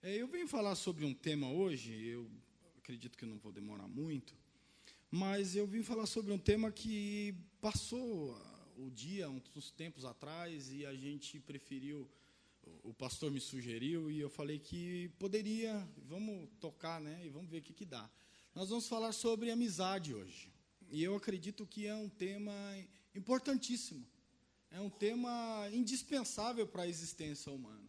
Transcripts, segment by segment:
Eu venho falar sobre um tema hoje, eu acredito que não vou demorar muito, mas eu vim falar sobre um tema que passou o dia, uns tempos atrás, e a gente preferiu, o pastor me sugeriu, e eu falei que poderia, vamos tocar, e vamos ver o que dá. Nós vamos falar sobre amizade hoje, e eu acredito que é um tema importantíssimo, é um tema indispensável para a existência humana.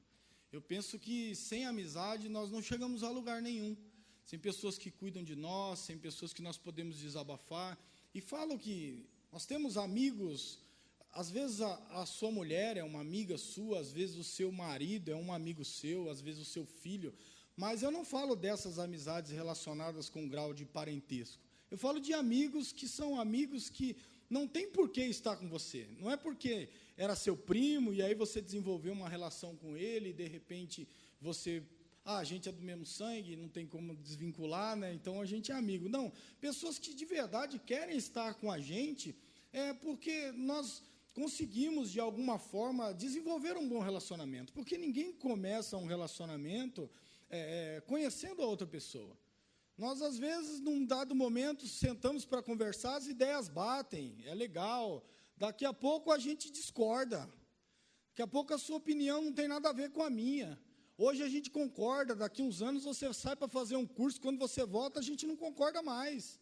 Eu penso que sem amizade nós não chegamos a lugar nenhum, sem pessoas que cuidam de nós, sem pessoas que nós podemos desabafar. E falo que nós temos amigos, às vezes a sua mulher é uma amiga sua, às vezes o seu marido é um amigo seu, às vezes o seu filho, mas eu não falo dessas amizades relacionadas com grau de parentesco. Eu falo de amigos que são amigos que não tem por que estar com você, não é porque era seu primo e aí você desenvolveu uma relação com ele e de repente você, a gente é do mesmo sangue, não tem como desvincular, então a gente é amigo. Não, pessoas que de verdade querem estar com a gente porque nós conseguimos de alguma forma desenvolver um bom relacionamento, porque ninguém começa um relacionamento conhecendo a outra pessoa. Nós, às vezes, num dado momento, sentamos para conversar, as ideias batem, é legal. Daqui a pouco a gente discorda. Daqui a pouco a sua opinião não tem nada a ver com a minha. Hoje a gente concorda, daqui a uns anos você sai para fazer um curso, quando você volta a gente não concorda mais.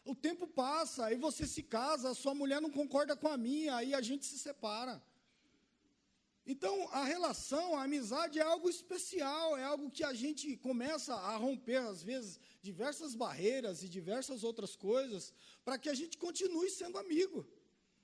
O tempo passa, aí você se casa, a sua mulher não concorda com a minha, aí a gente se separa. Então, a relação, a amizade é algo especial, é algo que a gente começa a romper, às vezes, diversas barreiras e diversas outras coisas, para que a gente continue sendo amigo.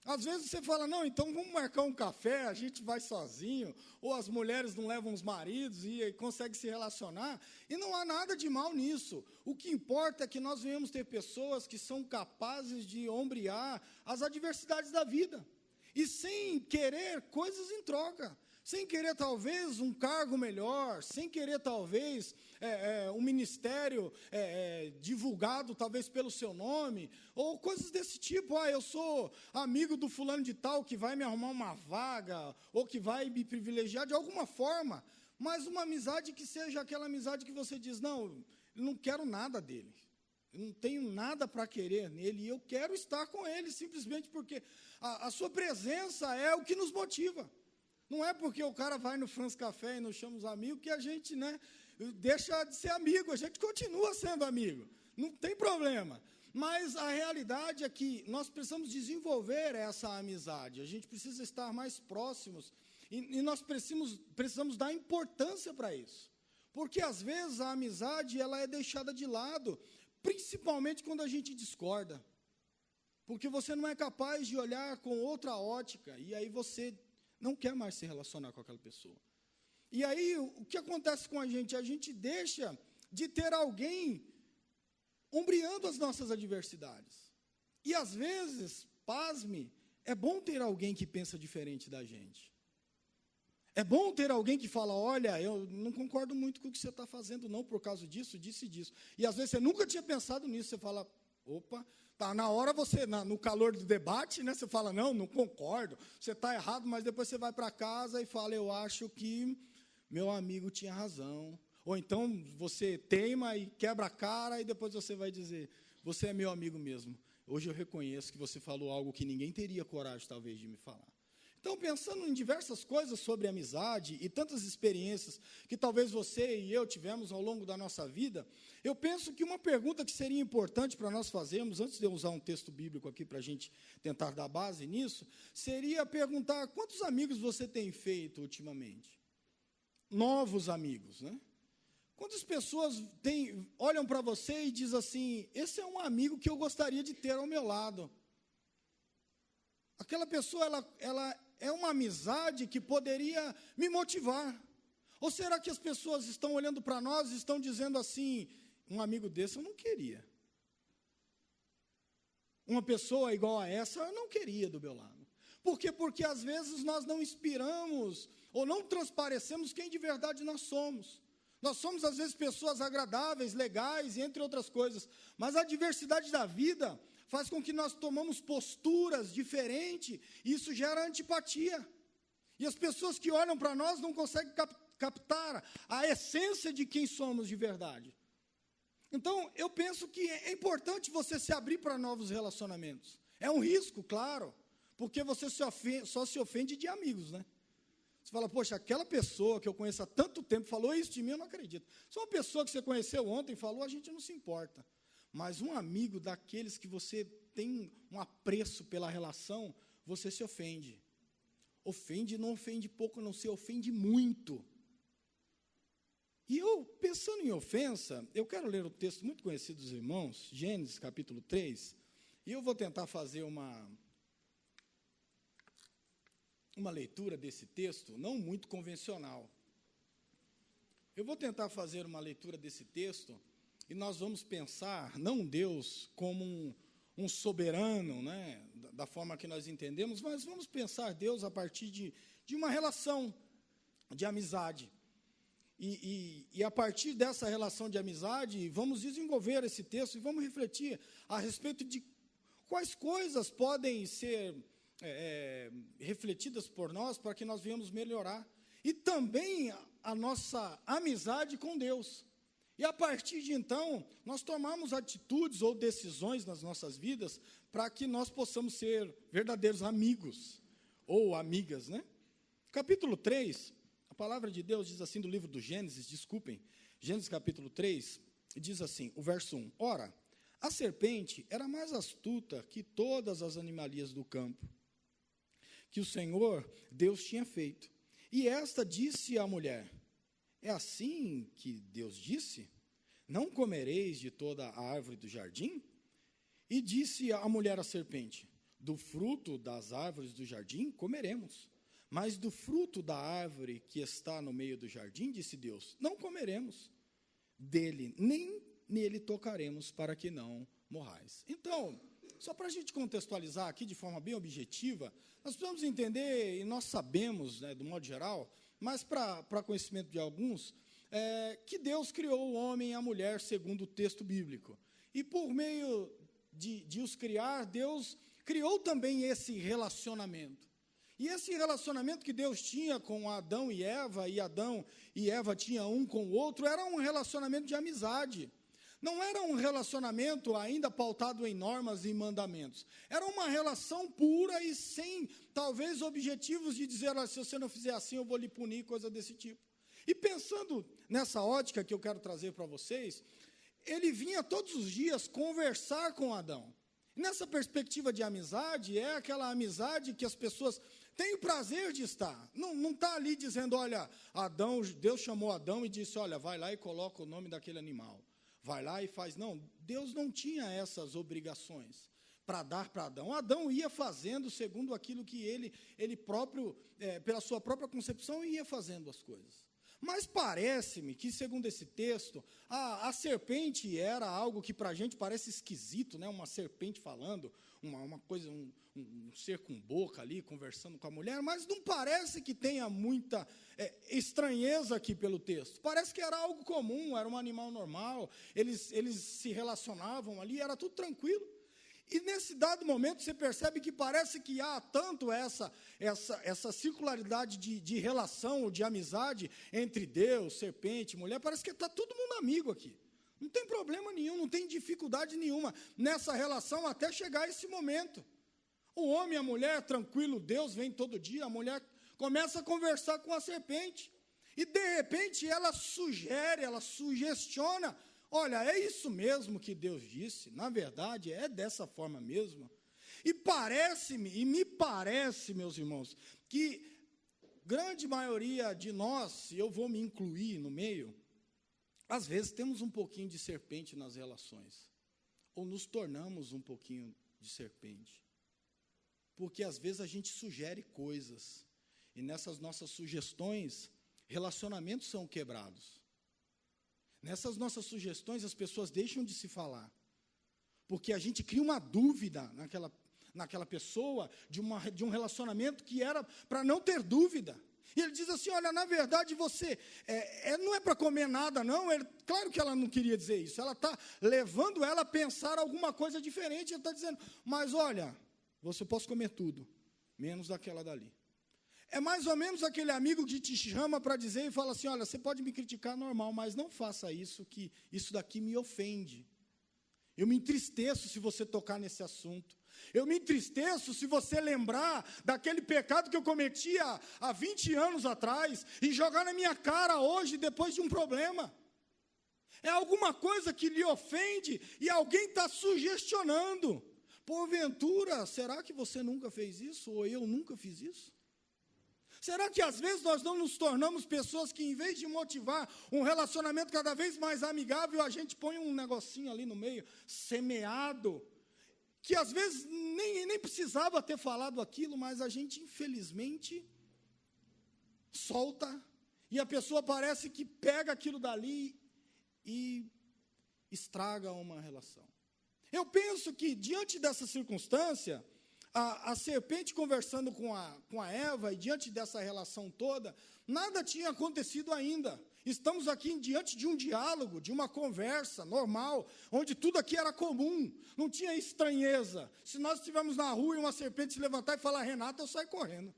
Às vezes você fala, não, então vamos marcar um café, a gente vai sozinho, ou as mulheres não levam os maridos e conseguem se relacionar, e não há nada de mal nisso. O que importa é que nós venhamos ter pessoas que são capazes de ombrear as adversidades da vida. E sem querer coisas em troca, sem querer talvez um cargo melhor, sem querer talvez um ministério divulgado talvez pelo seu nome, ou coisas desse tipo, eu sou amigo do fulano de tal que vai me arrumar uma vaga, ou que vai me privilegiar de alguma forma, mas uma amizade que seja aquela amizade que você diz, não, eu não quero nada dele. Eu não tenho nada para querer nele, e eu quero estar com ele, simplesmente porque a sua presença é o que nos motiva. Não é porque o cara vai no France Café e nos chama os amigos que a gente deixa de ser amigo, a gente continua sendo amigo, não tem problema. Mas a realidade é que nós precisamos desenvolver essa amizade, a gente precisa estar mais próximos, e nós precisamos dar importância para isso. Porque, às vezes, a amizade ela é deixada de lado, principalmente quando a gente discorda, porque você não é capaz de olhar com outra ótica, e aí você não quer mais se relacionar com aquela pessoa. E aí, o que acontece com a gente deixa de ter alguém ombreando as nossas adversidades. E, às vezes, pasme, é bom ter alguém que pensa diferente da gente. É bom ter alguém que fala, olha, eu não concordo muito com o que você está fazendo, não, por causa disso, disso e disso. E, às vezes, você nunca tinha pensado nisso, você fala, opa, tá, na hora você, no calor do debate, você fala, não concordo, você está errado, mas depois você vai para casa e fala, eu acho que meu amigo tinha razão. Ou então, você teima e quebra a cara, e depois você vai dizer, você é meu amigo mesmo. Hoje eu reconheço que você falou algo que ninguém teria coragem, talvez, de me falar. Então, pensando em diversas coisas sobre amizade e tantas experiências que talvez você e eu tivemos ao longo da nossa vida, eu penso que uma pergunta que seria importante para nós fazermos, antes de eu usar um texto bíblico aqui para a gente tentar dar base nisso, seria perguntar quantos amigos você tem feito ultimamente? Novos amigos, Quantas pessoas olham para você e dizem assim, esse é um amigo que eu gostaria de ter ao meu lado. Aquela pessoa, ela é uma amizade que poderia me motivar. Ou será que as pessoas estão olhando para nós e estão dizendo assim, um amigo desse eu não queria. Uma pessoa igual a essa eu não queria do meu lado. Por quê? Porque às vezes nós não inspiramos ou não transparecemos quem de verdade nós somos. Nós somos, às vezes, pessoas agradáveis, legais, entre outras coisas. Mas a diversidade da vida faz com que nós tomamos posturas diferentes, e isso gera antipatia. E as pessoas que olham para nós não conseguem captar a essência de quem somos de verdade. Então, eu penso que é importante você se abrir para novos relacionamentos. É um risco, claro, porque você só se ofende de amigos, né? Você fala, poxa, aquela pessoa que eu conheço há tanto tempo falou isso de mim, eu não acredito. Se uma pessoa que você conheceu ontem falou, a gente não se importa. Mas um amigo daqueles que você tem um apreço pela relação, você se ofende. Ofende, não ofende pouco, não, se ofende muito. E eu, pensando em ofensa, eu quero ler o texto muito conhecido dos irmãos, Gênesis capítulo 3, e eu vou tentar fazer uma leitura desse texto, não muito convencional. Eu vou tentar fazer uma leitura desse texto, e nós vamos pensar, não Deus como um soberano, né, da forma que nós entendemos, mas vamos pensar Deus a partir de uma relação de amizade. E a partir dessa relação de amizade, vamos desenvolver esse texto e vamos refletir a respeito de quais coisas podem ser refletidas por nós para que nós venhamos melhorar. E também a nossa amizade com Deus. E a partir de então, nós tomamos atitudes ou decisões nas nossas vidas para que nós possamos ser verdadeiros amigos ou amigas, né? Capítulo 3, a palavra de Deus diz assim do livro do Gênesis, Gênesis capítulo 3, diz assim, o verso 1, ora, a serpente era mais astuta que todas as animalias do campo, que o Senhor Deus tinha feito. E esta disse à mulher, é assim que Deus disse? Não comereis de toda a árvore do jardim? E disse a mulher à serpente, do fruto das árvores do jardim comeremos, mas do fruto da árvore que está no meio do jardim, disse Deus, não comeremos dele, nem nele tocaremos, para que não morrais. Então, só para a gente contextualizar aqui de forma bem objetiva, nós precisamos entender, e nós sabemos, né, do modo geral, mas para conhecimento de alguns, que Deus criou o homem e a mulher segundo o texto bíblico. E por meio de os criar, Deus criou também esse relacionamento. E esse relacionamento que Deus tinha com Adão e Adão e Eva tinham um com o outro, era um relacionamento de amizade. Não era um relacionamento ainda pautado em normas e mandamentos. Era uma relação pura e sem, talvez, objetivos de dizer, se você não fizer assim, eu vou lhe punir, coisa desse tipo. E pensando nessa ótica que eu quero trazer para vocês, ele vinha todos os dias conversar com Adão. E nessa perspectiva de amizade, é aquela amizade que as pessoas têm o prazer de estar. Não está ali dizendo, olha, Adão, Deus chamou Adão e disse, olha, vai lá e coloca o nome daquele animal. Vai lá e faz. Não, Deus não tinha essas obrigações para dar para Adão. Adão ia fazendo segundo aquilo que ele próprio, pela sua própria concepção, ia fazendo as coisas. Mas parece-me que, segundo esse texto, a serpente era algo que para a gente parece esquisito, né? Uma serpente falando, uma coisa, um ser com boca ali, conversando com a mulher, mas não parece que tenha muita estranheza aqui pelo texto. Parece que era algo comum, era um animal normal, eles se relacionavam ali, era tudo tranquilo. E nesse dado momento você percebe que parece que há tanto essa circularidade de relação, de amizade entre Deus, serpente, mulher, parece que está todo mundo amigo aqui. Não tem problema nenhum, não tem dificuldade nenhuma nessa relação até chegar esse momento. O homem e a mulher, tranquilo, Deus vem todo dia, a mulher começa a conversar com a serpente. E de repente ela sugere, ela sugestiona, olha, é isso mesmo que Deus disse, na verdade, é dessa forma mesmo. E me parece, meus irmãos, que grande maioria de nós, e eu vou me incluir no meio, às vezes temos um pouquinho de serpente nas relações, ou nos tornamos um pouquinho de serpente. Porque às vezes a gente sugere coisas, e nessas nossas sugestões, relacionamentos são quebrados. Nessas nossas sugestões, as pessoas deixam de se falar, porque a gente cria uma dúvida naquela pessoa, de um relacionamento que era para não ter dúvida. E ele diz assim, olha, na verdade você, não é para comer nada, não. Claro que ela não queria dizer isso, ela está levando ela a pensar alguma coisa diferente, ele está dizendo, mas olha, você pode comer tudo, menos daquela dali. É mais ou menos aquele amigo que te chama para dizer e fala assim, olha, você pode me criticar normal, mas não faça isso, que isso daqui me ofende. Eu me entristeço se você tocar nesse assunto. Eu me entristeço se você lembrar daquele pecado que eu cometi há 20 anos atrás e jogar na minha cara hoje, depois de um problema. É alguma coisa que lhe ofende e alguém está sugestionando. Porventura, será que você nunca fez isso? Ou eu nunca fiz isso? Será que às vezes nós não nos tornamos pessoas que, em vez de motivar um relacionamento cada vez mais amigável, a gente põe um negocinho ali no meio, semeado, que às vezes nem precisava ter falado aquilo, mas a gente, infelizmente, solta, e a pessoa parece que pega aquilo dali e estraga uma relação. Eu penso que, diante dessa circunstância, a serpente conversando com a Eva, e diante dessa relação toda, nada tinha acontecido ainda. Estamos aqui diante de um diálogo, de uma conversa normal, onde tudo aqui era comum, não tinha estranheza. Se nós estivermos na rua e uma serpente se levantar e falar, Renata, eu saio correndo.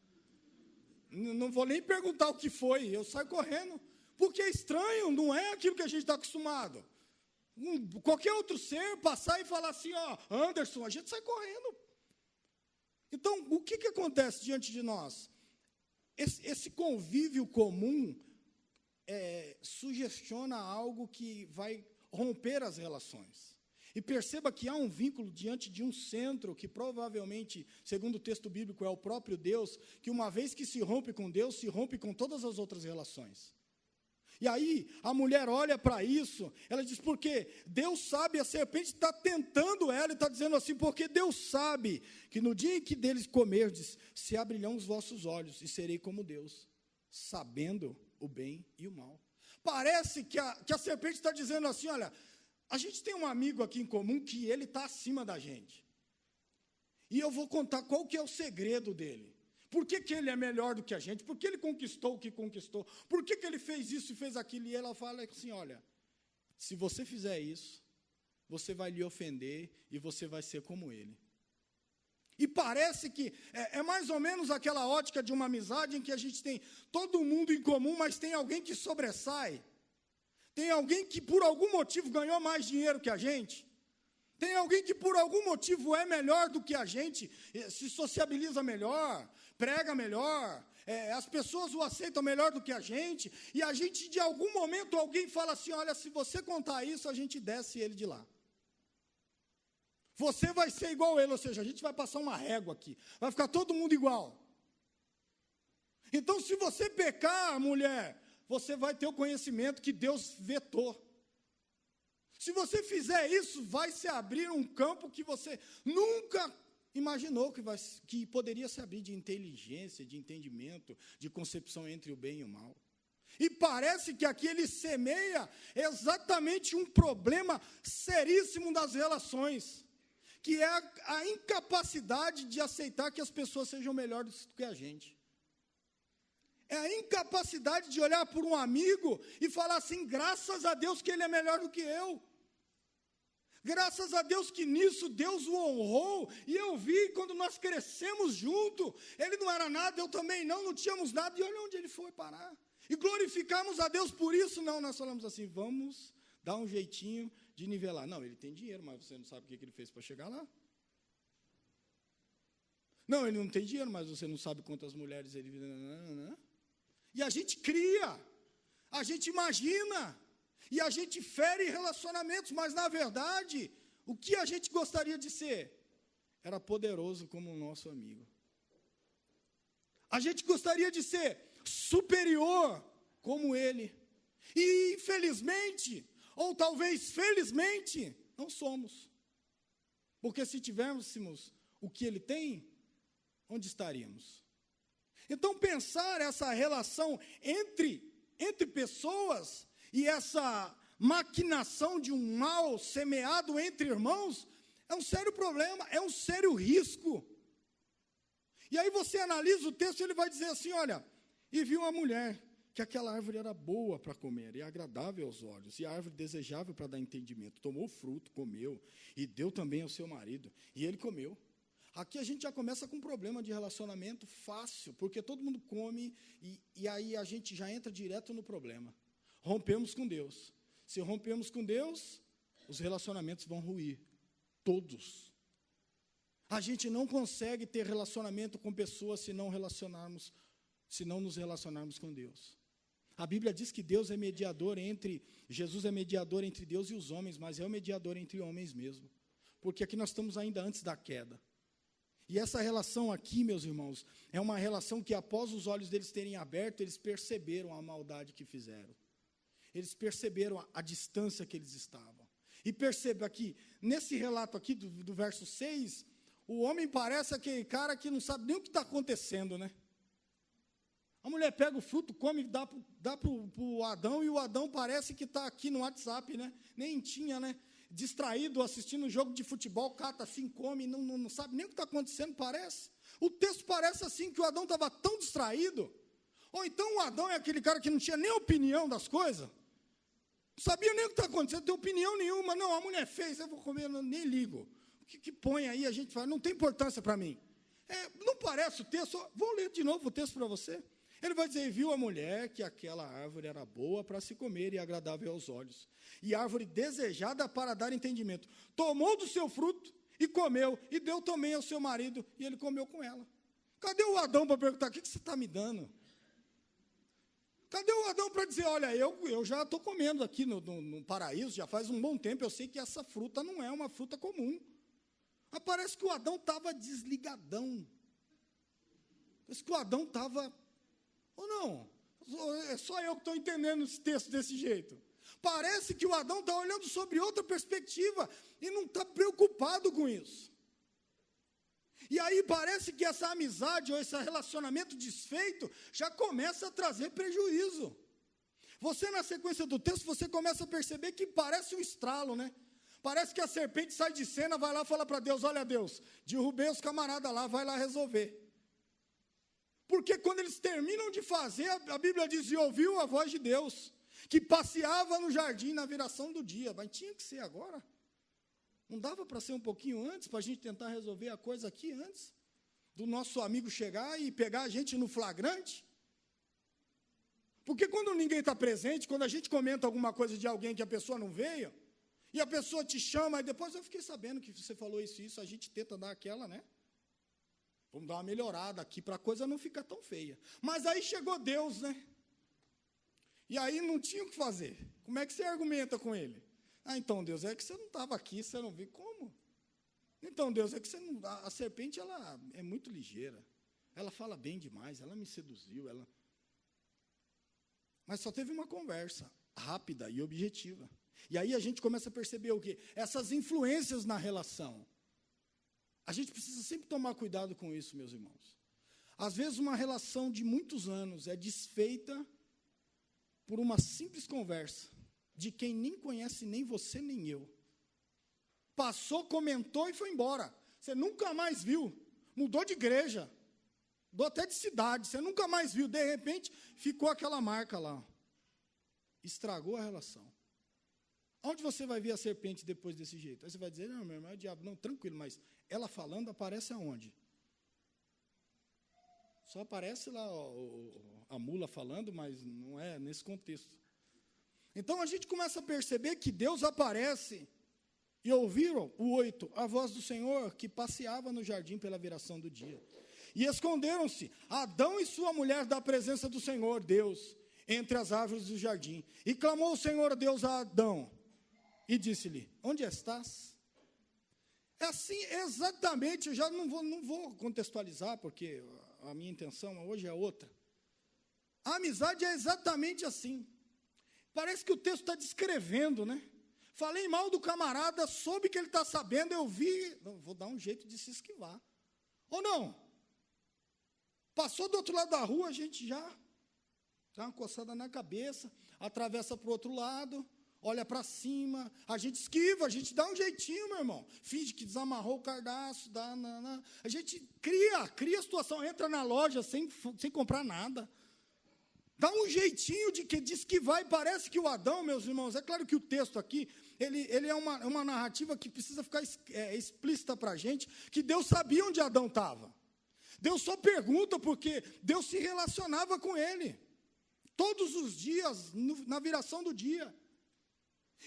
Não vou nem perguntar o que foi, eu saio correndo. Porque é estranho, não é aquilo que a gente está acostumado. Qualquer outro ser passar e falar assim, ó, Anderson, a gente sai correndo. Então, o que acontece diante de nós? Esse convívio comum sugestiona algo que vai romper as relações. E perceba que há um vínculo diante de um centro, que provavelmente, segundo o texto bíblico, é o próprio Deus, que uma vez que se rompe com Deus, se rompe com todas as outras relações. E aí, a mulher olha para isso, ela diz, porque Deus sabe, a serpente está tentando ela, e está dizendo assim, porque Deus sabe que no dia em que deles comerdes, se abrirão os vossos olhos, e serei como Deus, sabendo o bem e o mal. Parece que a serpente está dizendo assim, olha, a gente tem um amigo aqui em comum, que ele está acima da gente. E eu vou contar qual que é o segredo dele. Por que ele é melhor do que a gente? Por que ele conquistou o que conquistou? Por que ele fez isso e fez aquilo? E ela fala assim, olha, se você fizer isso, você vai lhe ofender e você vai ser como ele. E parece que é mais ou menos aquela ótica de uma amizade em que a gente tem todo mundo em comum, mas tem alguém que sobressai. Tem alguém que por algum motivo ganhou mais dinheiro que a gente. Tem alguém que por algum motivo é melhor do que a gente, se sociabiliza melhor, prega melhor, as pessoas o aceitam melhor do que a gente, e a gente, de algum momento, alguém fala assim, olha, se você contar isso, a gente desce ele de lá. Você vai ser igual ele, ou seja, a gente vai passar uma régua aqui, vai ficar todo mundo igual. Então, se você pecar, mulher, você vai ter o conhecimento que Deus vetou. Se você fizer isso, vai se abrir um campo que você nunca imaginou que poderia se abrir, de inteligência, de entendimento, de concepção entre o bem e o mal. E parece que aqui ele semeia exatamente um problema seríssimo das relações, que é a incapacidade de aceitar que as pessoas sejam melhores do que a gente. É a incapacidade de olhar por um amigo e falar assim, graças a Deus que ele é melhor do que eu. Graças a Deus que nisso Deus o honrou, e eu vi quando nós crescemos junto, ele não era nada, eu também não tínhamos nada, e olha onde ele foi parar. E glorificamos a Deus por isso? Não, nós falamos assim, vamos dar um jeitinho de nivelar. Não, ele tem dinheiro, mas você não sabe o que ele fez para chegar lá. Não, ele não tem dinheiro, mas você não sabe quantas mulheres ele... E a gente cria, a gente imagina, e a gente fere relacionamentos, mas, na verdade, o que a gente gostaria de ser? Era poderoso como o nosso amigo. A gente gostaria de ser superior como ele. E, infelizmente, ou talvez felizmente, não somos. Porque se tivéssemos o que ele tem, onde estaríamos? Então, pensar essa relação entre pessoas e essa maquinação de um mal semeado entre irmãos é um sério problema, é um sério risco. E aí você analisa o texto e ele vai dizer assim, olha, e viu uma mulher, que aquela árvore era boa para comer, e agradável aos olhos, e a árvore desejável para dar entendimento. Tomou o fruto, comeu, e deu também ao seu marido, e ele comeu. Aqui a gente já começa com um problema de relacionamento fácil, porque todo mundo come e aí a gente já entra direto no problema. Rompemos com Deus. Se rompemos com Deus, os relacionamentos vão ruir. Todos. A gente não consegue ter relacionamento com pessoas se não nos relacionarmos com Deus. A Bíblia diz que Jesus é mediador entre Deus e os homens, mas é o mediador entre homens mesmo. Porque aqui nós estamos ainda antes da queda. E essa relação aqui, meus irmãos, é uma relação que após os olhos deles terem aberto, eles perceberam a maldade que fizeram. Eles perceberam a distância que eles estavam. E perceba aqui, nesse relato aqui do verso 6, o homem parece aquele cara que não sabe nem o que está acontecendo, né? A mulher pega o fruto, come, dá para o Adão, e o Adão parece que está aqui no WhatsApp, né? Nem tinha, né? Distraído, assistindo um jogo de futebol, cata assim, come, não sabe nem o que está acontecendo, parece. O texto parece assim, que o Adão estava tão distraído. Ou então o Adão é aquele cara que não tinha nem opinião das coisas. Não sabia nem o que está acontecendo, não tem opinião nenhuma. Não, a mulher fez, eu vou comer, eu nem ligo. O que põe aí, a gente fala, não tem importância para mim. Não parece o texto, vou ler de novo o texto para você. Ele vai dizer, viu a mulher que aquela árvore era boa para se comer e agradável aos olhos, e árvore desejada para dar entendimento. Tomou do seu fruto e comeu, e deu também ao seu marido, e ele comeu com ela. Cadê o Adão para perguntar, o que você está me dando? Cadê o Adão para dizer, olha, eu já estou comendo aqui no paraíso, já faz um bom tempo, eu sei que essa fruta não é uma fruta comum. Mas parece que o Adão estava desligadão. Parece que o Adão estava... Ou não? É só eu que estou entendendo esse texto desse jeito. Parece que o Adão está olhando sobre outra perspectiva e não está preocupado com isso. E aí parece que essa amizade ou esse relacionamento desfeito já começa a trazer prejuízo. Você, na sequência do texto, você começa a perceber que parece um estralo, né? Parece que a serpente sai de cena, vai lá e fala para Deus, olha Deus, derrubei os camaradas lá, vai lá resolver. Porque quando eles terminam de fazer, a Bíblia diz, e ouviu a voz de Deus, que passeava no jardim na viração do dia. Mas tinha que ser agora. Não dava para ser um pouquinho antes, para a gente tentar resolver a coisa aqui antes? Do nosso amigo chegar e pegar a gente no flagrante? Porque quando ninguém está presente, quando a gente comenta alguma coisa de alguém que a pessoa não veio, e a pessoa te chama, e depois eu fiquei sabendo que você falou isso e isso, a gente tenta dar aquela, né? Vamos dar uma melhorada aqui para a coisa não ficar tão feia. Mas aí chegou Deus, né? E aí não tinha o que fazer. Como é que você argumenta com ele? Ah, então, Deus, é que você não estava aqui, você não viu. Como? Então, Deus, é que você não... A serpente, ela é muito ligeira. Ela fala bem demais, ela me seduziu, ela... Mas só teve uma conversa rápida e objetiva. E aí a gente começa a perceber o quê? Essas influências na relação. A gente precisa sempre tomar cuidado com isso, meus irmãos. Às vezes, uma relação de muitos anos é desfeita por uma simples conversa de quem nem conhece nem você nem eu. Passou, comentou e foi embora. Você nunca mais viu. Mudou de igreja. Mudou até de cidade. Você nunca mais viu. De repente, ficou aquela marca lá. Estragou a relação. Onde você vai ver a serpente depois desse jeito? Aí você vai dizer, não, meu irmão, é o diabo. Não, tranquilo, mas ela falando aparece aonde? Só aparece lá a mula falando, mas não é nesse contexto. Então, a gente começa a perceber que Deus aparece, e ouviram, o 8, a voz do Senhor que passeava no jardim pela viração do dia. E esconderam-se Adão e sua mulher da presença do Senhor, Deus, entre as árvores do jardim. E clamou o Senhor Deus a Adão, e disse-lhe, onde estás? É assim, exatamente, eu já não vou contextualizar, porque a minha intenção hoje é outra. A amizade é exatamente assim. Parece que o texto está descrevendo, né? Falei mal do camarada, soube que ele está sabendo, eu vi, vou dar um jeito de se esquivar. Ou não? Passou do outro lado da rua, a gente já dá uma coçada na cabeça, atravessa para o outro lado, olha para cima, a gente esquiva, a gente dá um jeitinho, meu irmão. Finge que desamarrou o cardaço, a gente cria a situação, entra na loja sem comprar nada. Dá um jeitinho de que diz que vai, parece que o Adão, meus irmãos, é claro que o texto aqui, ele é uma narrativa que precisa ficar explícita para a gente, que Deus sabia onde Adão estava. Deus só pergunta porque Deus se relacionava com ele, todos os dias, na viração do dia.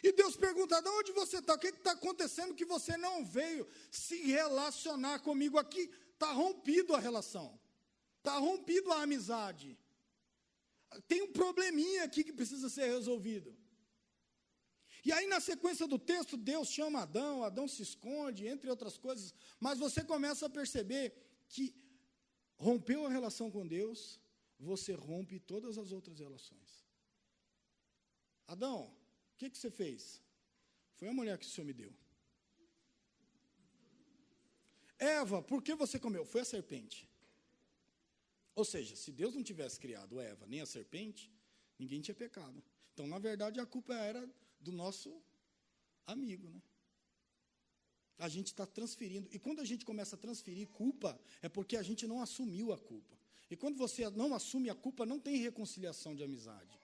E Deus pergunta, Adão, onde você está? O que está acontecendo que você não veio se relacionar comigo aqui? Está rompido a relação, está rompido a amizade. Tem um probleminha aqui que precisa ser resolvido. E aí, na sequência do texto, Deus chama Adão, Adão se esconde, entre outras coisas, mas você começa a perceber que rompeu a relação com Deus, você rompe todas as outras relações. Adão, o que você fez? Foi a mulher que o Senhor me deu. Eva, por que você comeu? Foi a serpente. Ou seja, se Deus não tivesse criado Eva nem a serpente, ninguém tinha pecado. Então, na verdade, a culpa era do nosso amigo, né? A gente está transferindo. E quando a gente começa a transferir culpa, é porque a gente não assumiu a culpa. E quando você não assume a culpa, não tem reconciliação de amizade.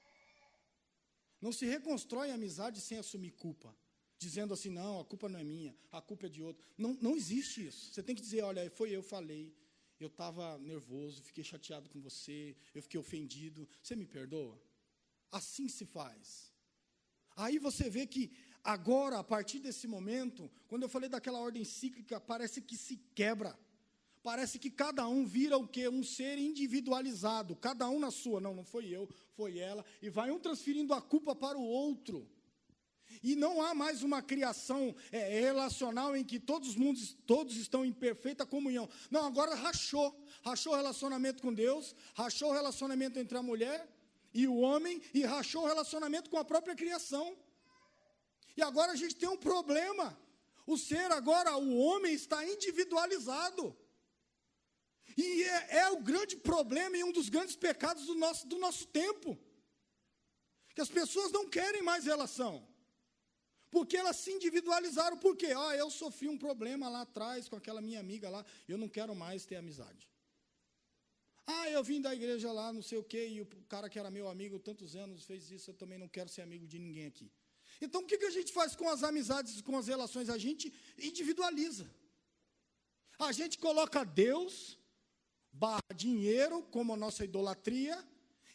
Não se reconstrói a amizade sem assumir culpa. Dizendo assim, não, a culpa não é minha, a culpa é de outro. Não existe isso. Você tem que dizer, olha, foi eu, falei. Eu estava nervoso, fiquei chateado com você, eu fiquei ofendido, você me perdoa? Assim se faz. Aí você vê que agora, a partir desse momento, quando eu falei daquela ordem cíclica, parece que se quebra. Parece que cada um vira o quê? Um ser individualizado, cada um na sua. Não foi eu, foi ela, e vai um transferindo a culpa para o outro. E não há mais uma criação relacional em que todos estão em perfeita comunhão. Não, agora rachou o relacionamento com Deus, rachou o relacionamento entre a mulher e o homem, e rachou o relacionamento com a própria criação. E agora a gente tem um problema. O ser agora, o homem, está individualizado. E é o grande problema e um dos grandes pecados do nosso tempo. Que as pessoas não querem mais relação. Porque elas se individualizaram. Por quê? Eu sofri um problema lá atrás com aquela minha amiga lá, eu não quero mais ter amizade. Eu vim da igreja lá, não sei o quê, e o cara que era meu amigo tantos anos fez isso, eu também não quero ser amigo de ninguém aqui. Então, o que a gente faz com as amizades, com as relações? A gente individualiza. A gente coloca Deus, dinheiro, como a nossa idolatria,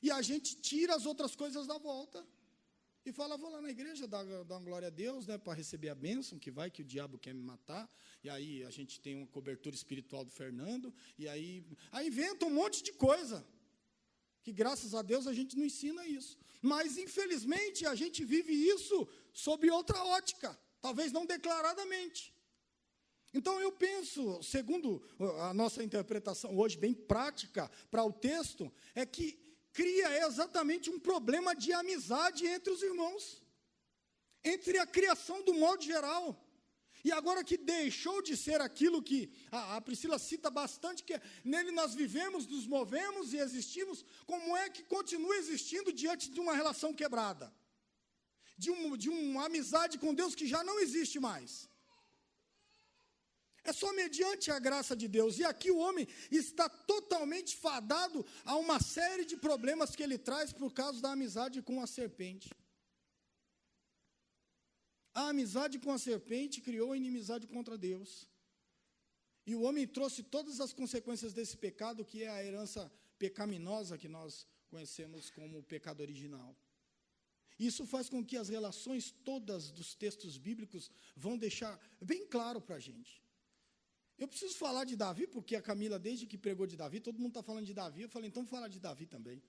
e a gente tira as outras coisas da volta. E fala, vou lá na igreja dar uma glória a Deus, né, para receber a bênção, que o diabo quer me matar. E aí a gente tem uma cobertura espiritual do Fernando, e aí inventa um monte de coisa, que graças a Deus a gente não ensina isso. Mas, infelizmente, a gente vive isso sob outra ótica, talvez não declaradamente. Então, eu penso, segundo a nossa interpretação hoje, bem prática para o texto, é que cria exatamente um problema de amizade entre os irmãos, entre a criação do modo geral. E agora que deixou de ser aquilo que a Priscila cita bastante, que nele nós vivemos, nos movemos e existimos, como é que continua existindo diante de uma relação quebrada? De uma amizade com Deus que já não existe mais. É só mediante a graça de Deus. E aqui o homem está totalmente fadado a uma série de problemas que ele traz por causa da amizade com a serpente. A amizade com a serpente criou inimizade contra Deus. E o homem trouxe todas as consequências desse pecado, que é a herança pecaminosa que nós conhecemos como o pecado original. Isso faz com que as relações todas dos textos bíblicos vão deixar bem claro para a gente. Eu preciso falar de Davi, porque a Camila, desde que pregou de Davi, todo mundo está falando de Davi, eu falei, então vamos falar de Davi também.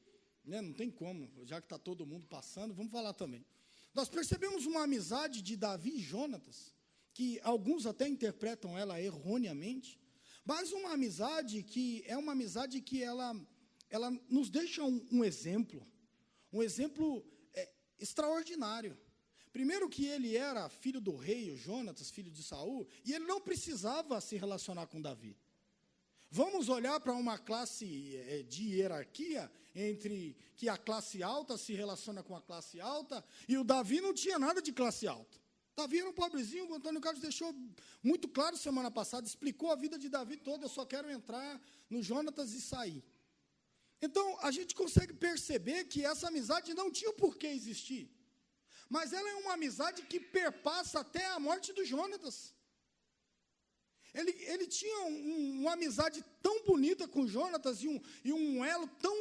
Né? Não tem como, já que está todo mundo passando, vamos falar também. Nós percebemos uma amizade de Davi e Jonatas, que alguns até interpretam ela erroneamente, mas uma amizade que é uma amizade que ela nos deixa um exemplo extraordinário. Primeiro que ele era filho do rei, o Jonatas, filho de Saul, e ele não precisava se relacionar com Davi. Vamos olhar para uma classe de hierarquia, entre que a classe alta se relaciona com a classe alta, e o Davi não tinha nada de classe alta. Davi era um pobrezinho, o Antônio Carlos deixou muito claro semana passada, explicou a vida de Davi toda, eu só quero entrar no Jonatas e sair. Então, a gente consegue perceber que essa amizade não tinha por que existir. Mas ela é uma amizade que perpassa até a morte do Jonatas. Ele tinha uma amizade tão bonita com Jonatas e um elo tão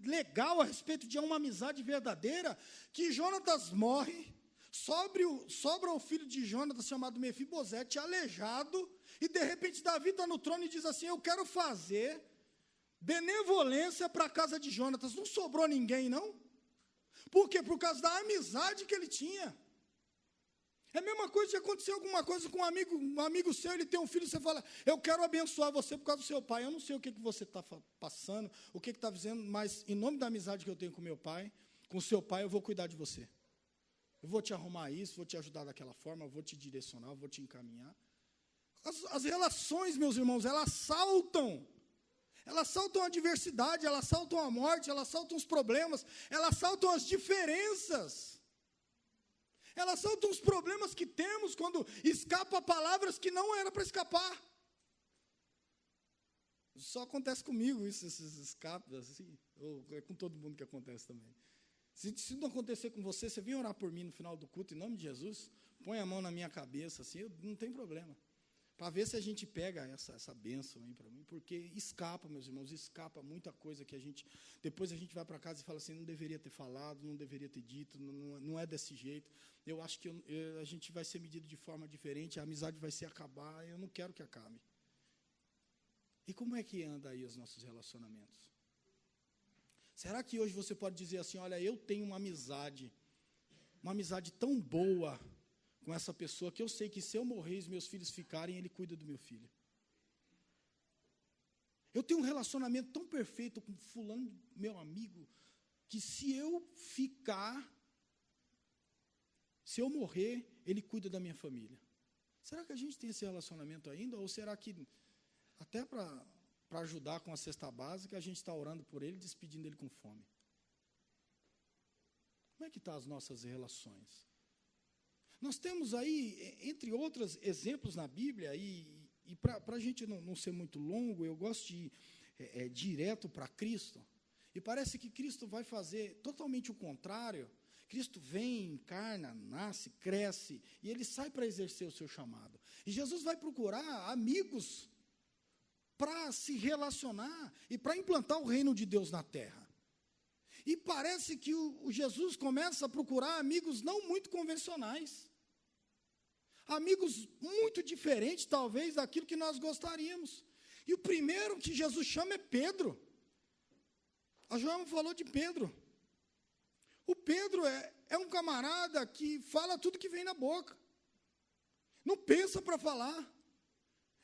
legal a respeito de uma amizade verdadeira, que Jonatas morre, sobra o filho de Jonatas, chamado Mefibosete, aleijado, e de repente Davi está no trono e diz assim: eu quero fazer benevolência para a casa de Jonatas. Não sobrou ninguém, não? Por quê? Por causa da amizade que ele tinha. É a mesma coisa de acontecer alguma coisa com um amigo seu, ele tem um filho, você fala: eu quero abençoar você por causa do seu pai. Eu não sei o que você está passando, o que está fazendo, mas em nome da amizade que eu tenho com meu pai, com o seu pai, eu vou cuidar de você. Eu vou te arrumar isso, vou te ajudar daquela forma, eu vou te direcionar, eu vou te encaminhar. As relações, meus irmãos, elas saltam a adversidade, elas saltam a morte, elas saltam os problemas, elas saltam as diferenças. Elas saltam os problemas que temos quando escapa palavras que não era para escapar. Só acontece comigo isso, esses escapes, assim, ou é com todo mundo que acontece também. Se não acontecer com você, você vem orar por mim no final do culto, em nome de Jesus, põe a mão na minha cabeça, assim, não tem problema. Para ver se a gente pega essa bênção aí para mim, porque escapa, meus irmãos, escapa muita coisa que depois a gente vai para casa e fala assim: não deveria ter falado, não deveria ter dito, não é desse jeito. Eu acho que a gente vai ser medido de forma diferente, a amizade vai se acabar, eu não quero que acabe. E como é que anda aí os nossos relacionamentos? Será que hoje você pode dizer assim: olha, eu tenho uma amizade tão boa com essa pessoa, que eu sei que se eu morrer e os meus filhos ficarem, ele cuida do meu filho. Eu tenho um relacionamento tão perfeito com fulano, meu amigo, que se eu morrer, ele cuida da minha família. Será que a gente tem esse relacionamento ainda? Ou será que, até para ajudar com a cesta básica, a gente está orando por ele, despedindo ele com fome? Como é que estão as nossas relações? Nós temos aí, entre outros exemplos na Bíblia, e para a gente não ser muito longo, eu gosto de ir direto para Cristo, e parece que Cristo vai fazer totalmente o contrário. Cristo vem, encarna, nasce, cresce, e ele sai para exercer o seu chamado. E Jesus vai procurar amigos para se relacionar e para implantar o reino de Deus na terra. E parece que o Jesus começa a procurar amigos não muito convencionais. Amigos muito diferentes, talvez, daquilo que nós gostaríamos. E o primeiro que Jesus chama é Pedro. A Joelma falou de Pedro. O Pedro é um camarada que fala tudo que vem na boca. Não pensa para falar.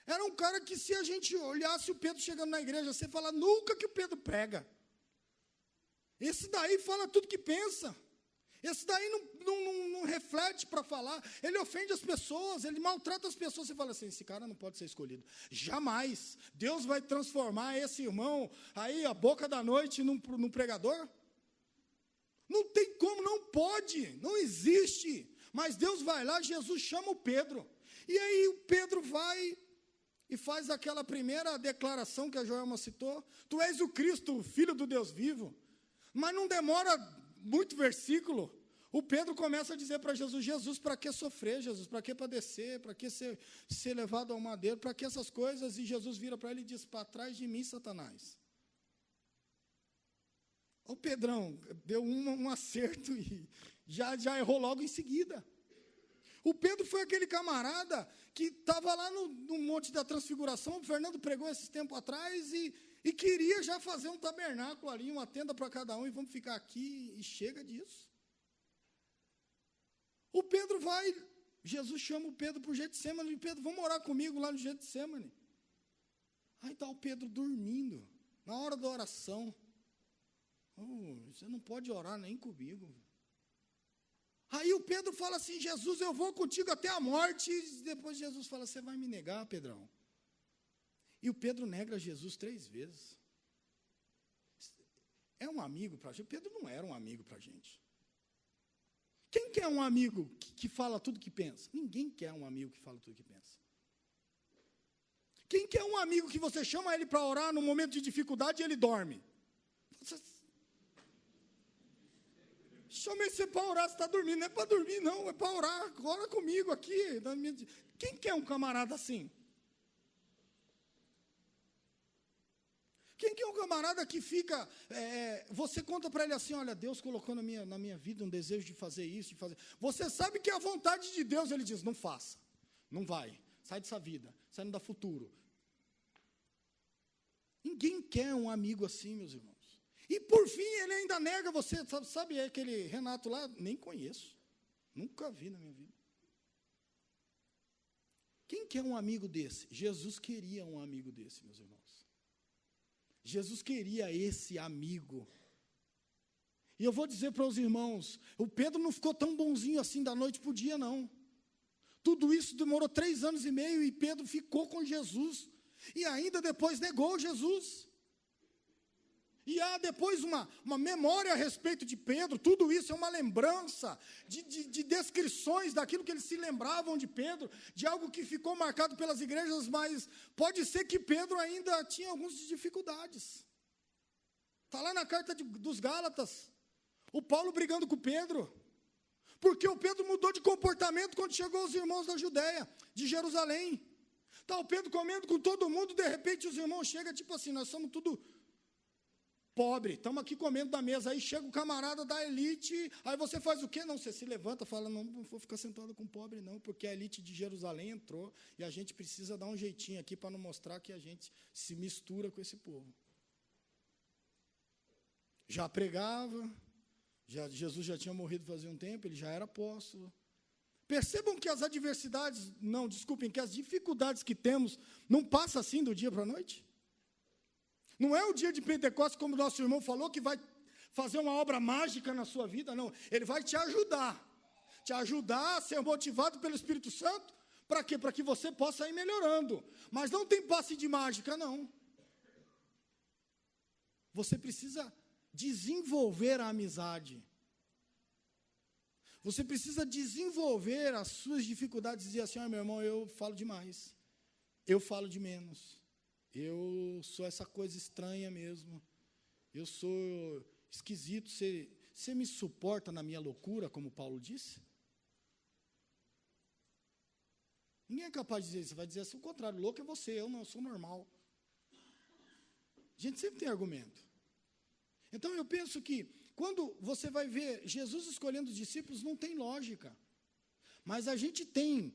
Era um cara que, se a gente olhasse o Pedro chegando na igreja, você fala: nunca que o Pedro prega. Esse daí fala tudo que pensa. Esse daí não reflete para falar. Ele ofende as pessoas, ele maltrata as pessoas. Você fala assim: esse cara não pode ser escolhido. Jamais. Deus vai transformar esse irmão aí, a boca da noite, num pregador? Não tem como, não pode, não existe. Mas Deus vai lá, Jesus chama o Pedro. E aí o Pedro vai e faz aquela primeira declaração que a Joelma citou: tu és o Cristo, o Filho do Deus vivo. Mas não demora muito versículo, o Pedro começa a dizer para Jesus: Jesus, para que sofrer, Jesus? Para que padecer? Para que ser levado ao madeiro? Para que essas coisas? E Jesus vira para ele e diz: para trás de mim, Satanás. O Pedrão deu um acerto e já errou logo em seguida. O Pedro foi aquele camarada que estava lá no Monte da Transfiguração, o Fernando pregou esses tempos atrás, e queria já fazer um tabernáculo ali, uma tenda para cada um, e vamos ficar aqui, e chega disso. O Pedro vai, Jesus chama o Pedro para o Getsêmani, e Pedro, vamos orar comigo lá no Getsêmani. Aí está o Pedro dormindo, na hora da oração. Você não pode orar nem comigo. Aí o Pedro fala assim: Jesus, eu vou contigo até a morte. E depois Jesus fala: você vai me negar, Pedrão? E o Pedro nega Jesus 3 vezes. É um amigo para a gente? Pedro não era um amigo para a gente. Quem quer um amigo que fala tudo que pensa? Ninguém quer um amigo que fala tudo que pensa. Quem quer um amigo que você chama ele para orar no momento de dificuldade e ele dorme? Chamei você para orar, você está dormindo. Não é para dormir, não, é para orar. Ora comigo aqui. Quem quer um camarada assim? Quem que é um camarada que fica, você conta para ele assim, olha, Deus colocou na minha vida um desejo de fazer isso, de fazer. Você sabe que é a vontade de Deus, ele diz, não faça, não vai, sai dessa vida, sai não dá futuro. Ninguém quer um amigo assim, meus irmãos. E por fim, ele ainda nega você, sabe aquele Renato lá? Nem conheço, nunca vi na minha vida. Quem quer um amigo desse? Jesus queria um amigo desse, meus irmãos. Jesus queria esse amigo. E eu vou dizer para os irmãos, o Pedro não ficou tão bonzinho assim da noite para o dia, não. Tudo isso demorou 3 anos e meio e Pedro ficou com Jesus. E ainda depois negou Jesus. E há depois uma memória a respeito de Pedro. Tudo isso é uma lembrança de descrições daquilo que eles se lembravam de Pedro, de algo que ficou marcado pelas igrejas, mas pode ser que Pedro ainda tinha algumas dificuldades. Está lá na carta dos Gálatas, o Paulo brigando com Pedro, porque o Pedro mudou de comportamento quando chegou aos irmãos da Judéia, de Jerusalém. Está o Pedro comendo com todo mundo, de repente os irmãos chegam, tipo assim, nós somos tudo pobre, estamos aqui comendo da mesa, aí chega o camarada da elite, aí você faz o quê? Não, você se levanta, fala, não vou ficar sentado com pobre não, porque a elite de Jerusalém entrou, e a gente precisa dar um jeitinho aqui, para não mostrar que a gente se mistura com esse povo. Já pregava, Jesus já tinha morrido fazia um tempo, ele já era apóstolo. Percebam que as adversidades, que as dificuldades que temos, não passa assim do dia para a noite? Não é o dia de Pentecostes, como o nosso irmão falou, que vai fazer uma obra mágica na sua vida, não. Ele vai te ajudar a ser motivado pelo Espírito Santo, para quê? Para que você possa ir melhorando. Mas não tem passe de mágica, não. Você precisa desenvolver a amizade. Você precisa desenvolver as suas dificuldades e dizer assim, meu irmão, eu falo demais, eu falo de menos. Eu sou essa coisa estranha mesmo. Eu sou esquisito. Você me suporta na minha loucura, como Paulo disse? Ninguém é capaz de dizer isso. Você vai dizer assim, o contrário, louco é você, eu não, eu sou normal. A gente sempre tem argumento. Então, eu penso que, quando você vai ver Jesus escolhendo os discípulos, não tem lógica. Mas a gente tem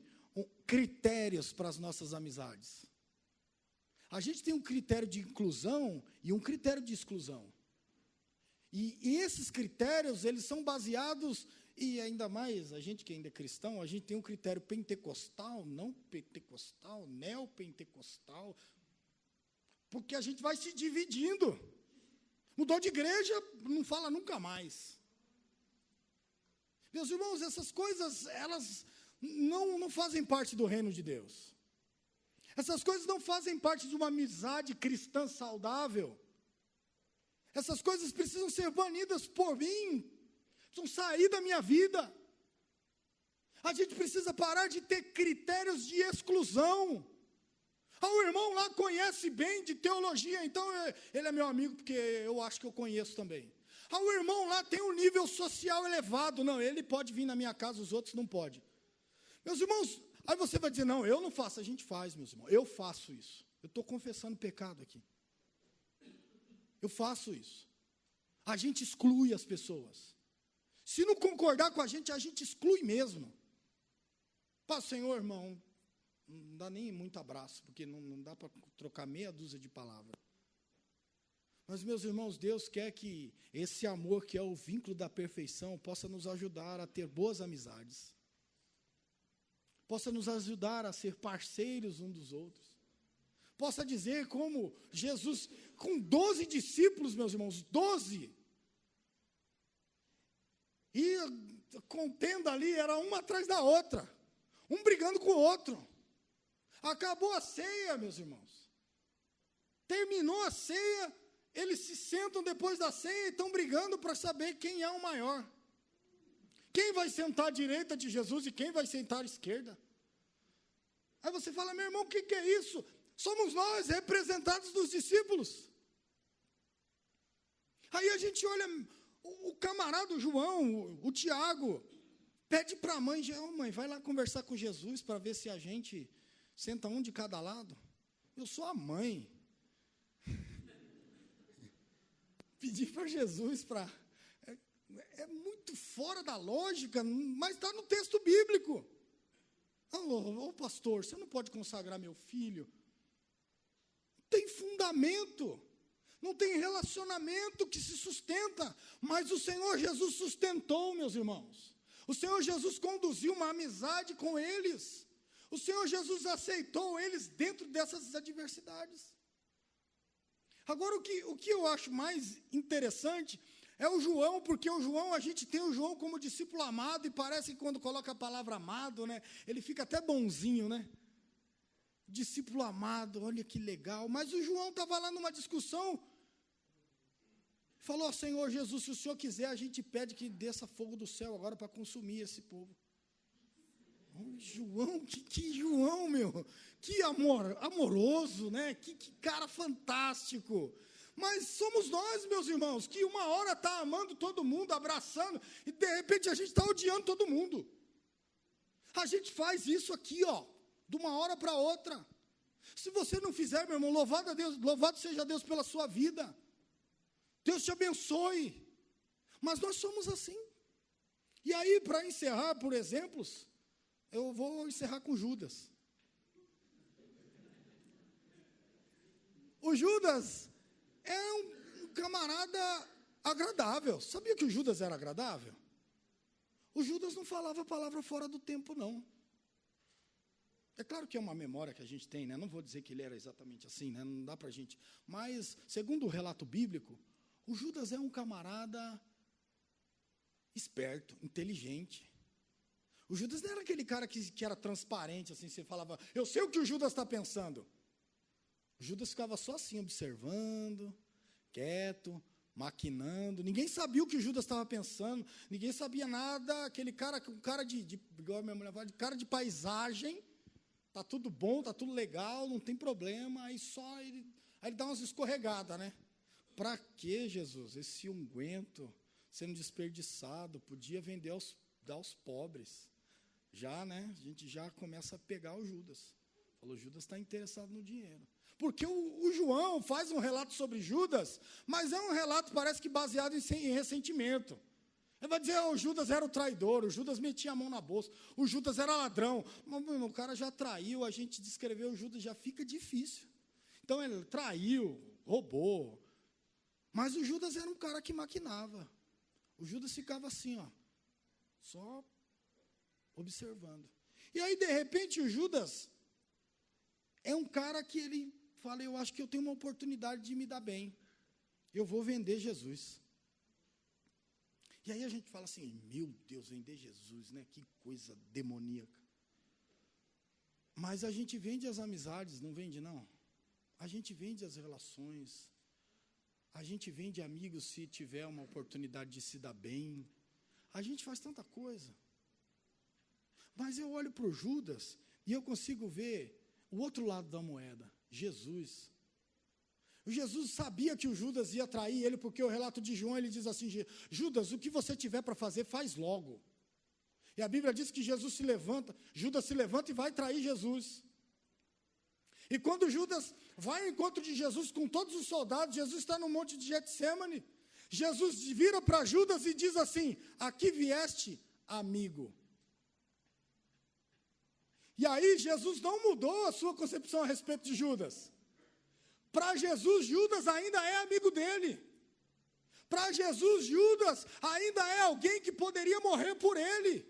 critérios para as nossas amizades. A gente tem um critério de inclusão e um critério de exclusão. E esses critérios, eles são baseados, e ainda mais, a gente que ainda é cristão, a gente tem um critério pentecostal, não pentecostal, neopentecostal, porque a gente vai se dividindo. Mudou de igreja, não fala nunca mais. Meus irmãos, essas coisas, elas não fazem parte do reino de Deus. Essas coisas não fazem parte de uma amizade cristã saudável. Essas coisas precisam ser banidas por mim, precisam sair da minha vida. A gente precisa parar de ter critérios de exclusão. O irmão lá conhece bem de teologia, então ele é meu amigo porque eu acho que eu conheço também. O irmão lá tem um nível social elevado, não, ele pode vir na minha casa, os outros não podem. Meus irmãos, aí você vai dizer, não, eu não faço, a gente faz, meus irmãos, eu faço isso. Eu estou confessando pecado aqui. Eu faço isso. A gente exclui as pessoas. Se não concordar com a gente exclui mesmo. Pá, Senhor, irmão, não dá nem muito abraço, porque não dá para trocar meia dúzia de palavras. Mas, meus irmãos, Deus quer que esse amor, que é o vínculo da perfeição, possa nos ajudar a ter boas amizades. Possa nos ajudar a ser parceiros uns dos outros. Possa dizer como Jesus, com 12 discípulos, meus irmãos, 12. E a contenda ali era uma atrás da outra. Um brigando com o outro. Acabou a ceia, meus irmãos. Terminou a ceia, eles se sentam depois da ceia e estão brigando para saber quem é o maior. Quem vai sentar à direita de Jesus e quem vai sentar à esquerda? Aí você fala, meu irmão, o que é isso? Somos nós, representados dos discípulos. Aí a gente olha, O camarada, o João, o Tiago, pede para a mãe, mãe, vai lá conversar com Jesus para ver se a gente senta um de cada lado. Eu sou a mãe. Pedir para Jesus para... É muito fora da lógica, mas está no texto bíblico. Ô pastor, você não pode consagrar meu filho? Não tem fundamento. Não tem relacionamento que se sustenta, mas o Senhor Jesus sustentou, meus irmãos. O Senhor Jesus conduziu uma amizade com eles. O Senhor Jesus aceitou eles dentro dessas adversidades. Agora, o que eu acho mais interessante é o João, porque o João, a gente tem o João como discípulo amado, e parece que quando coloca a palavra amado, né, ele fica até bonzinho, né? Discípulo amado, olha que legal. Mas o João estava lá numa discussão, falou, Senhor Jesus, se o Senhor quiser, a gente pede que desça fogo do céu agora para consumir esse povo. Oh, João, que João, meu, que amoroso, né? Que cara fantástico. Mas somos nós, meus irmãos, que uma hora está amando todo mundo, abraçando, e de repente a gente está odiando todo mundo. A gente faz isso aqui, ó, de uma hora para outra. Se você não fizer, meu irmão, louvado seja Deus pela sua vida. Deus te abençoe. Mas nós somos assim. E aí, para encerrar por exemplos, eu vou encerrar com Judas. O Judas é um camarada agradável. Sabia que o Judas era agradável? O Judas não falava a palavra fora do tempo, não. É claro que é uma memória que a gente tem, né? Não vou dizer que ele era exatamente assim, né? Não dá para a gente. Mas, segundo o relato bíblico, o Judas é um camarada esperto, inteligente. O Judas não era aquele cara que era transparente, assim, você falava, eu sei o que o Judas está pensando. O Judas ficava só assim, observando, quieto, maquinando. Ninguém sabia o que o Judas estava pensando, ninguém sabia nada. Aquele cara, igual a minha mulher fala, de cara de paisagem, está tudo bom, está tudo legal, não tem problema, aí ele dá umas escorregadas, né? Para que, Jesus? Esse unguento sendo desperdiçado, podia dar aos pobres. Já, né? A gente já começa a pegar o Judas. Falou, Judas está interessado no dinheiro. Porque o João faz um relato sobre Judas, mas é um relato, parece que baseado em ressentimento. Ele vai dizer, o Judas era o traidor, o Judas metia a mão na bolsa, o Judas era ladrão. Mas, o cara já traiu, a gente descrever o Judas já fica difícil. Então, ele traiu, roubou. Mas o Judas era um cara que maquinava. O Judas ficava assim, ó, só observando. E aí, de repente, o Judas é um cara que ele fala, eu acho que eu tenho uma oportunidade de me dar bem. Eu vou vender Jesus. E aí a gente fala assim, meu Deus, vender Jesus, né? Que coisa demoníaca. Mas a gente vende as amizades, não vende, não? A gente vende as relações. A gente vende amigos se tiver uma oportunidade de se dar bem. A gente faz tanta coisa. Mas eu olho para o Judas e eu consigo ver o outro lado da moeda, Jesus. O Jesus sabia que o Judas ia trair ele, porque o relato de João, ele diz assim, Judas, o que você tiver para fazer, faz logo. E a Bíblia diz que Judas se levanta e vai trair Jesus. E quando Judas vai ao encontro de Jesus com todos os soldados, Jesus está no monte de Getsêmani, Jesus vira para Judas e diz assim, aqui vieste, amigo. E aí Jesus não mudou a sua concepção a respeito de Judas. Para Jesus, Judas ainda é amigo dele. Para Jesus, Judas ainda é alguém que poderia morrer por ele.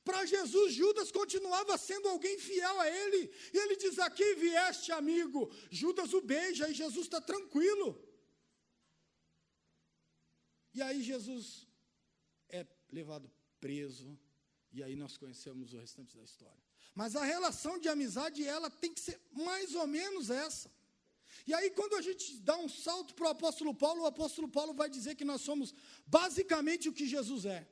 Para Jesus, Judas continuava sendo alguém fiel a ele. E ele diz, aqui vieste, amigo. Judas o beija e Jesus está tranquilo. E aí Jesus é levado preso. E aí nós conhecemos o restante da história. Mas a relação de amizade, ela tem que ser mais ou menos essa. E aí, quando a gente dá um salto para o apóstolo Paulo vai dizer que nós somos basicamente o que Jesus é.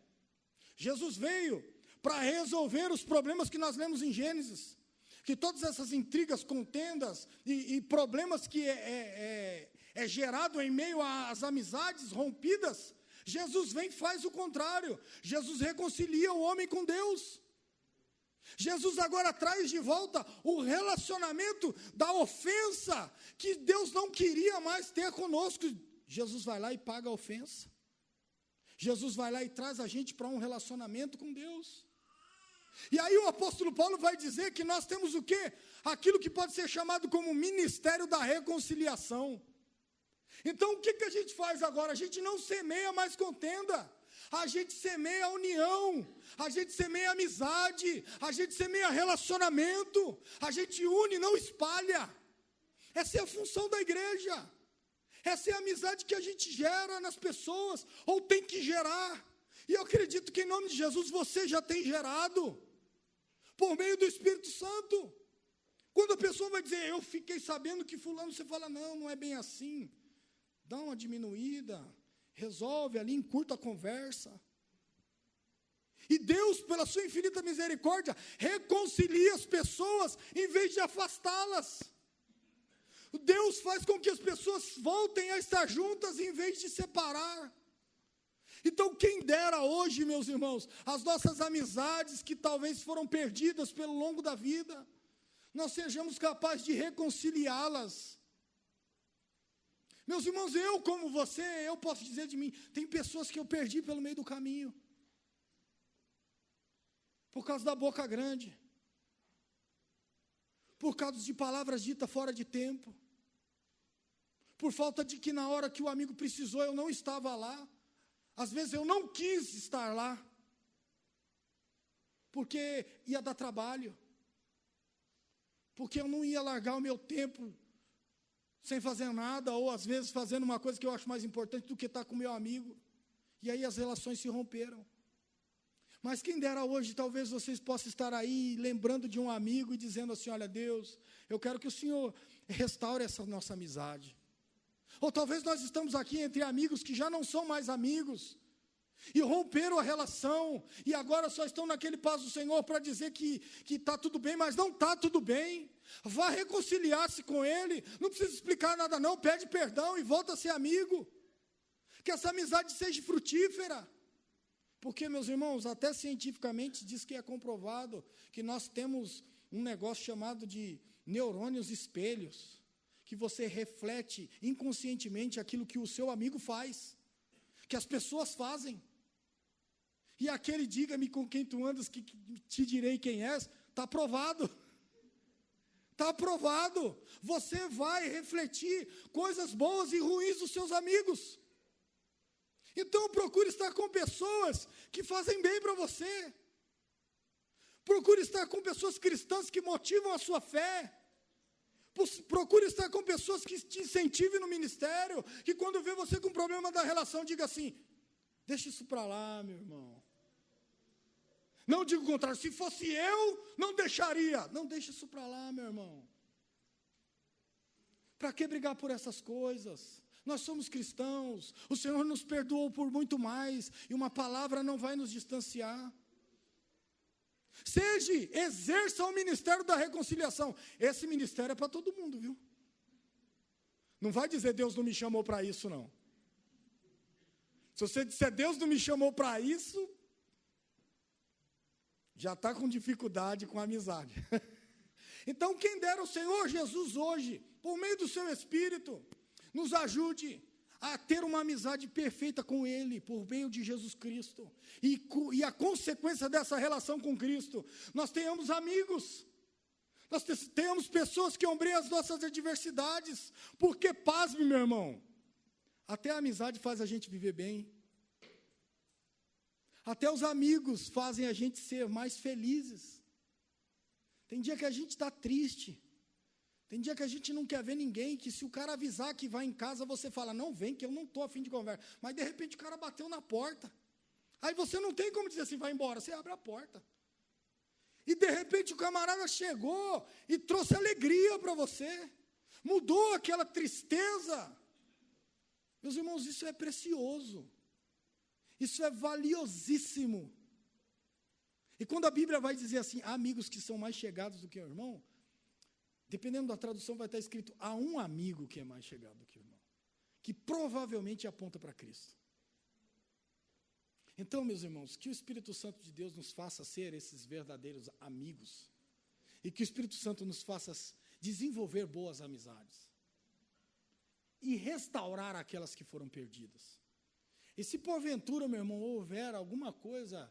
Jesus veio para resolver os problemas que nós lemos em Gênesis. Que todas essas intrigas, contendas e problemas que é gerado em meio às amizades rompidas, Jesus vem e faz o contrário. Jesus reconcilia o homem com Deus. Jesus agora traz de volta o relacionamento da ofensa que Deus não queria mais ter conosco. Jesus vai lá e paga a ofensa. Jesus vai lá e traz a gente para um relacionamento com Deus. E aí o apóstolo Paulo vai dizer que nós temos o quê? Aquilo que pode ser chamado como ministério da reconciliação. Então o que a gente faz agora? A gente não semeia mais contenda. A gente semeia união, a gente semeia amizade, a gente semeia relacionamento, a gente une, não espalha. Essa é a função da igreja. Essa é a amizade que a gente gera nas pessoas, ou tem que gerar. E eu acredito que em nome de Jesus você já tem gerado, por meio do Espírito Santo. Quando a pessoa vai dizer, eu fiquei sabendo que fulano, você fala, não é bem assim. Dá uma diminuída, resolve ali, encurta a conversa. E Deus, pela sua infinita misericórdia, reconcilia as pessoas em vez de afastá-las. Deus faz com que as pessoas voltem a estar juntas em vez de separar. Então, quem dera hoje, meus irmãos, as nossas amizades que talvez foram perdidas pelo longo da vida, nós sejamos capazes de reconciliá-las. Meus irmãos, eu como você, eu posso dizer de mim, tem pessoas que eu perdi pelo meio do caminho, por causa da boca grande, por causa de palavras ditas fora de tempo, por falta de que na hora que o amigo precisou eu não estava lá, às vezes eu não quis estar lá, porque ia dar trabalho, porque eu não ia largar o meu tempo sem fazer nada, ou às vezes fazendo uma coisa que eu acho mais importante do que estar com o meu amigo, e aí as relações se romperam. Mas quem dera hoje, talvez vocês possam estar aí, lembrando de um amigo e dizendo assim, olha Deus, eu quero que o Senhor restaure essa nossa amizade. Ou talvez nós estamos aqui entre amigos que já não são mais amigos, e romperam a relação, e agora só estão naquele paz do Senhor para dizer que está tudo bem, mas não está tudo bem. Vá reconciliar-se com Ele, não precisa explicar nada não, pede perdão e volta a ser amigo. Que essa amizade seja frutífera. Porque, meus irmãos, até cientificamente diz que é comprovado que nós temos um negócio chamado de neurônios espelhos, que você reflete inconscientemente aquilo que o seu amigo faz, que as pessoas fazem. E aquele diga-me com quem tu andas, que te direi quem és, está provado. Está aprovado. Você vai refletir coisas boas e ruins dos seus amigos. Então procure estar com pessoas que fazem bem para você. Procure estar com pessoas cristãs que motivam a sua fé. Procure estar com pessoas que te incentivem no ministério, que quando vê você com problema da relação, diga assim, deixa isso para lá, meu irmão. Não digo o contrário, se fosse eu, não deixaria. Não, deixa isso para lá, meu irmão. Para que brigar por essas coisas? Nós somos cristãos, o Senhor nos perdoou por muito mais, e uma palavra não vai nos distanciar. Exerça o ministério da reconciliação. Esse ministério é para todo mundo, viu? Não vai dizer Deus não me chamou para isso, não. Se você disser Deus não me chamou para isso, já está com dificuldade com a amizade. Então, quem dera o Senhor Jesus hoje, por meio do seu Espírito, nos ajude a ter uma amizade perfeita com Ele, por meio de Jesus Cristo. E a consequência dessa relação com Cristo, nós tenhamos amigos, nós tenhamos pessoas que ombreiam as nossas adversidades, porque, pasme, meu irmão, até a amizade faz a gente viver bem. Até os amigos fazem a gente ser mais felizes. Tem dia que a gente está triste. Tem dia que a gente não quer ver ninguém, que se o cara avisar que vai em casa, você fala, não vem, que eu não estou a fim de conversa. Mas, de repente, o cara bateu na porta. Aí você não tem como dizer assim, vai embora, você abre a porta. E, de repente, o camarada chegou e trouxe alegria para você. Mudou aquela tristeza. Meus irmãos, isso é precioso. Isso é valiosíssimo. E quando a Bíblia vai dizer assim, há amigos que são mais chegados do que o irmão, dependendo da tradução vai estar escrito, há um amigo que é mais chegado do que o irmão, que provavelmente aponta para Cristo. Então, meus irmãos, que o Espírito Santo de Deus nos faça ser esses verdadeiros amigos, e que o Espírito Santo nos faça desenvolver boas amizades, e restaurar aquelas que foram perdidas. E se porventura, meu irmão, houver alguma coisa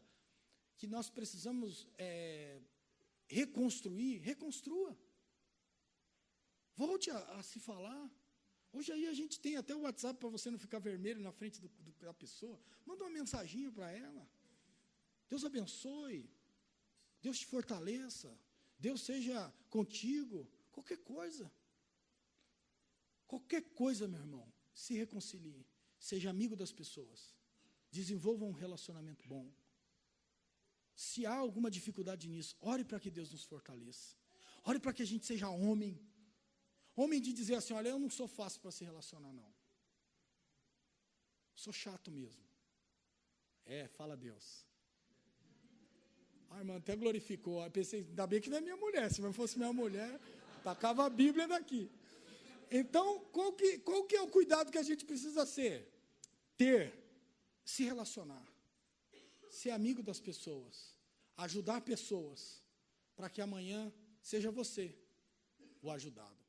que nós precisamos reconstruir, reconstrua. Volte a se falar. Hoje aí a gente tem até o WhatsApp para você não ficar vermelho na frente da pessoa. Manda uma mensaginha para ela. Deus abençoe. Deus te fortaleça. Deus seja contigo. Qualquer coisa. Qualquer coisa, meu irmão. Se reconcilie. Seja amigo das pessoas. Desenvolva um relacionamento bom. Se há alguma dificuldade nisso, ore para que Deus nos fortaleça. Ore para que a gente seja homem. Homem de dizer assim, olha, eu não sou fácil para se relacionar, não. Sou chato mesmo. Fala Deus. A irmã até glorificou. Eu pensei, ainda bem que não é minha mulher. Se não fosse minha mulher, tacava a Bíblia daqui. Então, qual que é o cuidado que a gente precisa ter? Se relacionar. Ser amigo das pessoas. Ajudar pessoas. Para que amanhã seja você o ajudado.